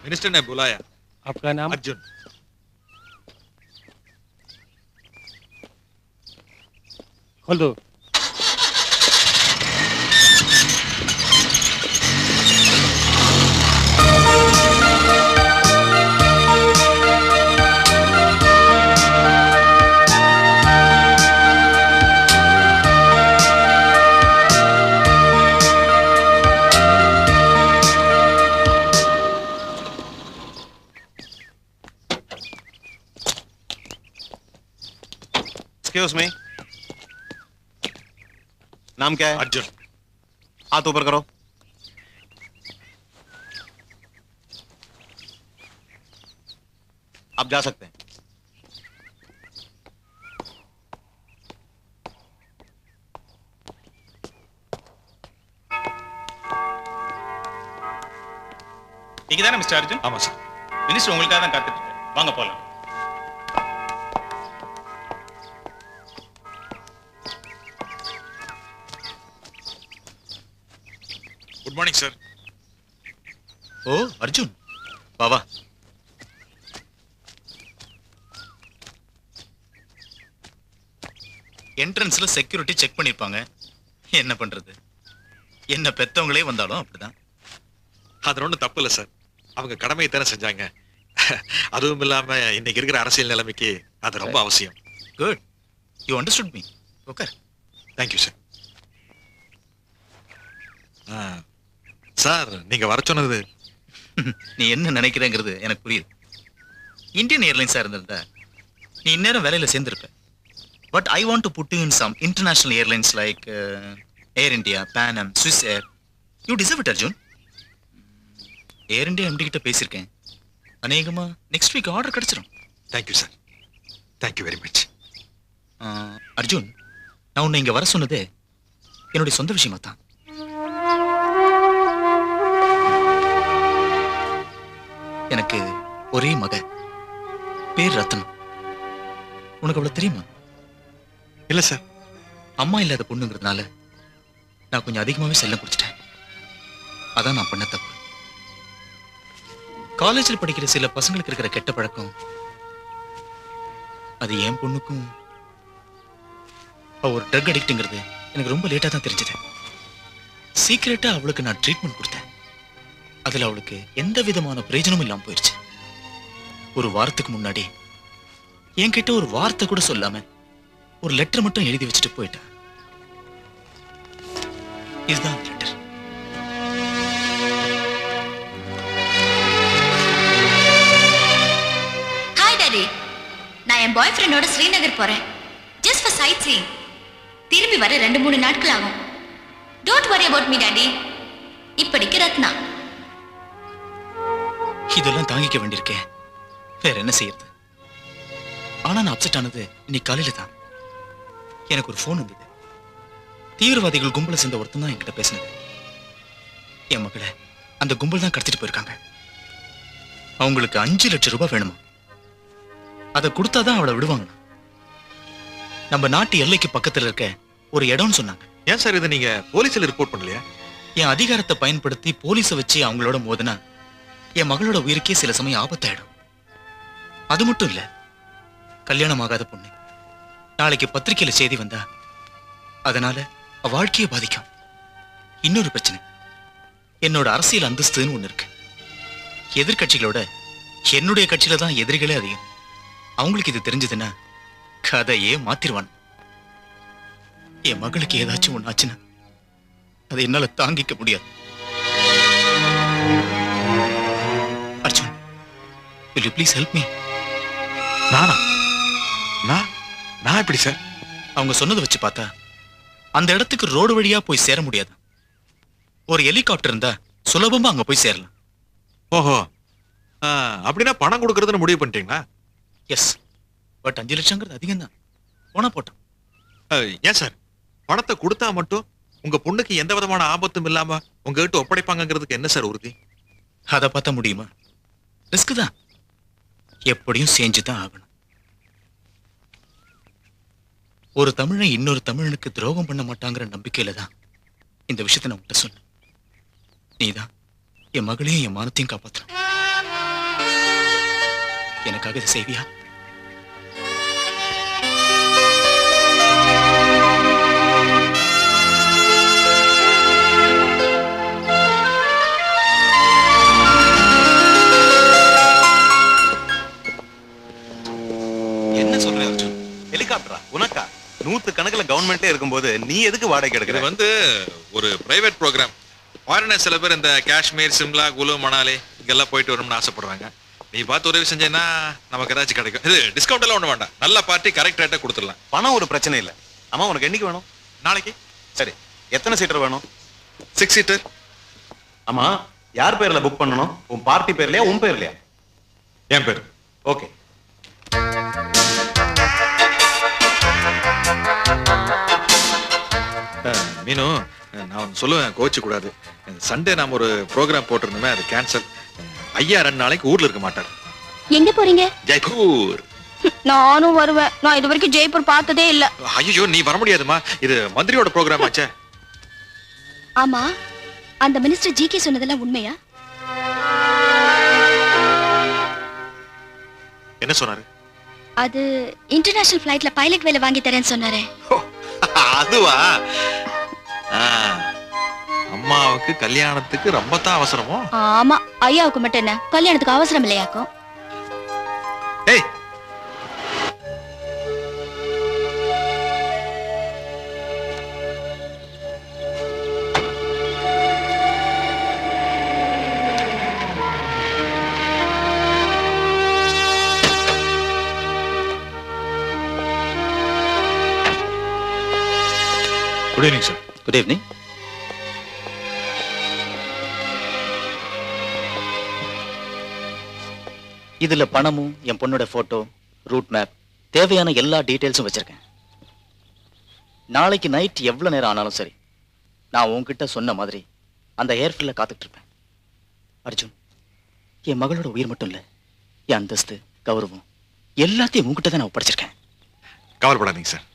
Minister ने बुलाया। आपका नाम? अर्जुन। खोल दो। एक्सक्यूज मी, नाम क्या है? अर्जुन। हाथ ऊपर करो। आप जा सकते हैं। நீங்கதானே மிஸ்டர் அர்ஜுன்? ஆமா சார். மினிஸ்டர் உங்களுக்காக தான் காத்துட்டு இருக்காரு. வாங்க போலாம். Good morning sir. ஓ அர்ஜுன், வா வா. என்ட்ரன்ஸ்ல செக்யூரிட்டி செக் பண்ணிருப்பாங்க. என்ன பண்றது, என்ன பெத்தவங்களே வந்தாலும் அப்படிதான். அது ஒன்றும் தப்பு இல்லை சார். அவங்க கடமையை தானே செஞ்சாங்க. அதுவும் இல்லாம இன்னைக்கு இருக்கிற அரசியல் நிலைமைக்கு அது ரொம்ப அவசியம். Good, you understood me. Okay, thank you sir. Sir, நீங்க வர சொன்னது நீ என்ன நினைக்கிறேங்கிறது எனக்கு புரியுது. இந்தியன் ஏர்லைன்ஸா இருந்திருந்தா நீ இந்நேரம் வேலையில சேர்ந்திருப்ப. But I want to put you in some international airlines like Air India, Pan Am, Swiss Air. You deserve it Arjun. Air India MD கிட்ட பேசியிருக்கேன். அநேகமா நெக்ஸ்ட் வீக் ஆர்டர் கிடைச்சிடும். Thank you sir. Thank you very much. Arjun, நான் உன்னை இங்க வர சொன்னதே என்னுடைய சொந்த விஷயமா தான். எனக்கு ஒரே மக, பேர் ரத்னம். உனக்கு அவ்வளவு தெரியுமா? இல்ல சார். அம்மா இல்லாத பொண்ணுங்கிறதுனால நான் கொஞ்சம் அதிகமாவே செல்லம் குடிச்சிட்டேன். அதான் நான் பண்ண தப்பு. காலேஜில் படிக்கிற சில பசங்களுக்கு இருக்கிற கெட்ட பழக்கம் அது என் பொண்ணுக்கும். ஒரு ட்ரக் அடிக்ட்ங்கிறது எனக்கு ரொம்ப லேட்டா தான் தெரிஞ்சது. சீக்கிரட்டா அவளுக்கு நான் ட்ரீட்மெண்ட் கொடுத்தேன். அதுல அவளுக்கு எந்த விதமான பிரயோஜனமும் இல்லாம போயிருச்சு. ஒரு வாரத்துக்கு முன்னாடி என்கிட்ட ஒரு வார்த்தை கூட சொல்லாம ஒரு லெட்டர் மட்டும் எழுதி வச்சுட்டு போயிட்டா. இதுதான் லெட்டர். ஹாய் டாடி, நான் என் பாய் ஃப்ரெண்டோட ஸ்ரீநகர் போறேன். Just for sightseeing. திரும்பி வர 2-3 நாட்கள் ஆகும். Don't worry about me daddy. இப்படிக்கு ரத்னா. இதெல்லாம் தாங்கிக்க வேண்டியிருக்கேன். வேற என்ன செய்யறது? ஆனா நான் அப்செட் ஆனது இன்னைக்கு காலையில தான். எனக்கு ஒரு போன் வந்தது. தீவிரவாதிகள் கும்பல சேர்ந்த ஒருத்தன் தான் என்கிட்ட பேசினது. என் மகளை அந்த கும்பல் தான் கடத்திட்டு போயிருக்காங்க. அவங்களுக்கு 5 லட்சம் ரூபாய் வேணுமா? அதை கொடுத்தாதான் அவளை விடுவாங்க. நம்ம நாட்டு எல்லைக்கு பக்கத்துல இருக்க ஒரு இடம்னு சொன்னாங்க. ஏன் சார் இதை நீங்க போலீஸ்ல ரிப்போர்ட் பண்ணலையா? என் அதிகாரத்தை பயன்படுத்தி போலீஸை வச்சு அவங்களோட மோதினா என் மகளோட உயிருக்கே சில சமயம் ஆபத்தாயிடும். அது மட்டும் இல்ல, கல்யாணம் ஆகாத பொண்ணு. நாளைக்கு பத்திரிகையில செய்தி வந்தா அதனால அவ வாழ்க்கையை பாதிக்கும். இன்னொரு பிரச்சனை, என்னோட அரசியல் அந்தஸ்துன்னு ஒண்ணு இருக்கு. எதிர்கட்சிகளோட என்னுடைய கட்சியில தான் எதிரிகளே அதிகம். அவங்களுக்கு இது தெரிஞ்சதுன்னா கதையே மாத்திருவான். என் மகளுக்கு ஏதாச்சும் ஒண்ணு ஆச்சுன்னா அதை என்னால தாங்கிக்க முடியாது. Arjun, will you please help me? நானா? நான் எப்படி சார்? அவங்க சொன்னதை வச்சு பார்த்தா அந்த இடத்துக்கு ரோடு வழியா போய் சேர முடியாது. ஒரு ஹெலிகாப்டர் இருந்தா சுலபமா அங்க போய் சேரலாம். ஓஹோ, அப்படின்னா பணம் கொடுக்கறதுன்னு முடிவு பண்ணிட்டீங்களா? எஸ், பட் 5 லட்சங்கிறது அதிகம் தான். போனா போட்டோம். ஏன் சார், பணத்தை கொடுத்தா மட்டும் உங்க பொண்ணுக்கு எந்த விதமான ஆபத்தும் இல்லாம உங்ககிட்ட ஒப்படைப்பாங்கிறதுக்கு என்ன சார் உறுதி? அதை பார்த்தா முடியுமா? ரிஸ்க் தான். எப்படியும் செஞ்சுதான் ஆகணும். ஒரு தமிழன் இன்னொரு தமிழனுக்கு துரோகம் பண்ண மாட்டாங்கிற நம்பிக்கையில தான் இந்த விஷயத்தை நான் உங்கள்கிட்ட சொன்னேன். நீதான் என் மகளையும் என் மானத்தையும் காப்பாற்றணும். எனக்காக இதை செய்வியா? என்ன சொல்ற அர்ஜுன்? ஹெலிகாப்டரா உனக்கா? 100 கணக்குல கவர்மெண்டே இருக்கும்போது நீ எதுக்கு வாடகை எடுக்கிற? இது வந்து ஒரு பிரைவேட் ப்ரோக்ராம். ஃபாரினர் சில பேர் இந்த காஷ்மீர், சிம்லா, குலு, மணாலி இங்கெல்லாம் போயிட்டு வரணும்னு ஆசைப்படுறாங்க. நீ பார்த்து உதவி செஞ்சேன்னா நமக்கு ஏதாச்சும் கிடைக்கும். இது டிஸ்கவுண்ட் எல்லாம் ஒண்ணு வேண்டாம். நல்ல பார்ட்டி கரெக்ட் ரேட்டா கொடுத்துடலாம். பணம் ஒரு பிரச்சனை இல்ல. அம்மா உனக்கு என்னைக்கு வேணும்? நாளைக்கு. சரி, எத்தனை சீட்டர் வேணும்? 6 சீட்டர். ஆமா, யார் பேர்ல புக் பண்ணணும்? உன் பார்ட்டி பேர்லயா உன் பேர்லயா? என் பேர். ஓகே. மீனு, நான் ஒன்று சொல்லுவேன், கோச்சு கூடாது. சண்டே நாம ஒரு ப்ரோக்ராம் போட்டிருந்தோமே, அது கேன்சல். ஐயா 2 நாளைக்கு ஊர்ல இருக்க மாட்டார். எங்க போறீங்க? ஜெய்ப்பூர். நானும் வருவேன். நான் இது வரைக்கும் ஜெய்ப்பூர் பார்த்ததே இல்ல. ஐயோ, நீ வர முடியாதுமா. இது மந்திரியோட ப்ரோக்ராம் ஆச்சே. ஆமா, அந்த மினிஸ்டர் ஜிகே சொன்னதெல்லாம் உண்மையா? என்ன சொன்னாரு? அது இன்டர்நேஷனல் ஃளைட்ல பைலட் வேலை வாங்கி தரேன்னு சொன்னாரே. அதுவா? அம்மாவுக்கு கல்யாணத்துக்கு ரொம்ப தான் அவசரமோ? ஆமா, ஐயாவுக்கு மட்டும் என்ன, கல்யாணத்துக்கு அவசரம் இல்லையாக்கும். ஏய், good evening sir. Good evening. இதுல பணமும் என் பொண்ணோட போட்டோ, ரூட் மேப், தேவையான எல்லா டீடைல்ஸும் வச்சிருக்கேன். நாளைக்கு நைட் எவ்வளவு நேரம் ஆனாலும் சரி, நான் உன்கிட்ட சொன்ன மாதிரி அந்த ஏர்ஃபீல்ட்ல காத்துட்டு இருப்பேன். அர்ஜுன், என் மகளோட உயிர் மட்டும் இல்ல, என் அந்தஸ்து, கௌரவம் எல்லாத்தையும் உன்கிட்ட தான் நான் ஒப்படைச்சிருக்கேன். கவலைப்படாதீங்க சார்.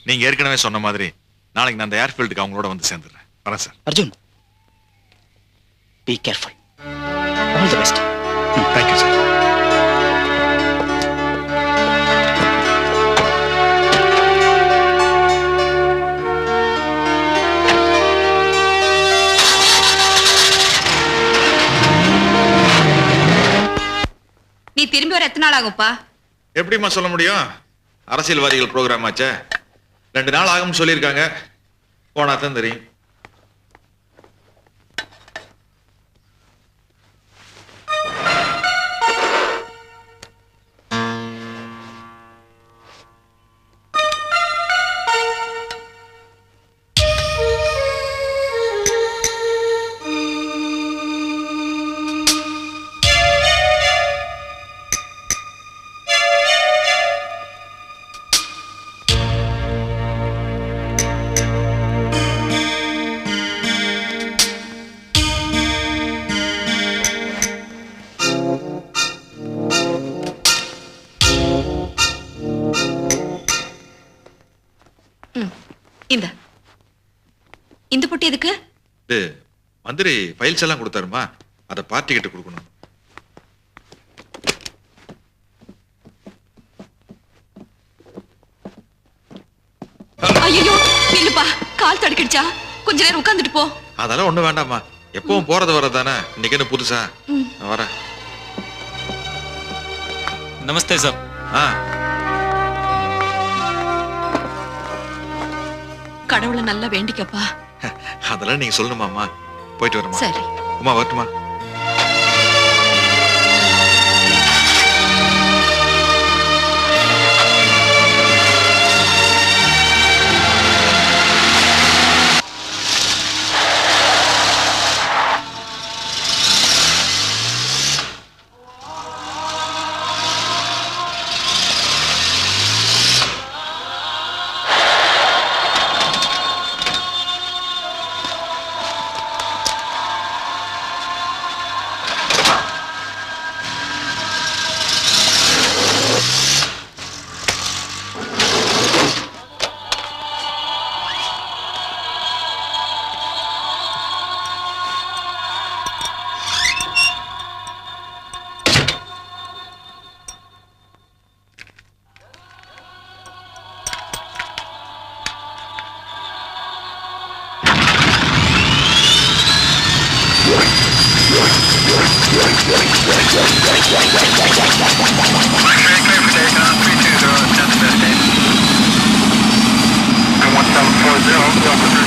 நீங்க ஏற்கனவே சொன்ன மாதிரி நாளைக்கு நான் அந்த ஏர்ஃபீல்டுக்கு அவங்களோட வந்து சேர்ந்துடுறேன். வரேன் sir. Arjun, be careful. All the best. Thank you sir. நீ திரும்பி வர எத்தனை நாள் ஆகும்ப்பா? எப்படிம்மா சொல்ல முடியும்? அரசியல்வாதிகள் ப்ரோக்ராம் ஆச்சே. 2 நாள் ஆகும்னு சொல்லியிருக்காங்க. போனா தான் தெரியும். இந்த பொட்டி எதுக்கு? இது மந்திரி ஃபைல்ஸ் எல்லாம் கொடுத்தாருமா, அதை பார்ட்டி கிட்ட கொடுக்கணும். ஐயோ, நில்லுப்பா, கால் தடுக்கிடுச்சா? கொஞ்ச நேரம் உட்கார்ந்துட்டு போ. அதெல்லாம் ஒண்ணு வேண்டாமா, எப்பவும் போறது வரதானே. இன்னைக்கு என்ன புதுசா? நான் வரேன். நமஸ்தே சார். கடவுளை நல்லா வேண்டிக்கப்பா. அதெல்லாம் நீங்க சொல்லணுமாமா. போயிட்டு வரமா? சரி. அம்மா வரட்டுமா? 1740,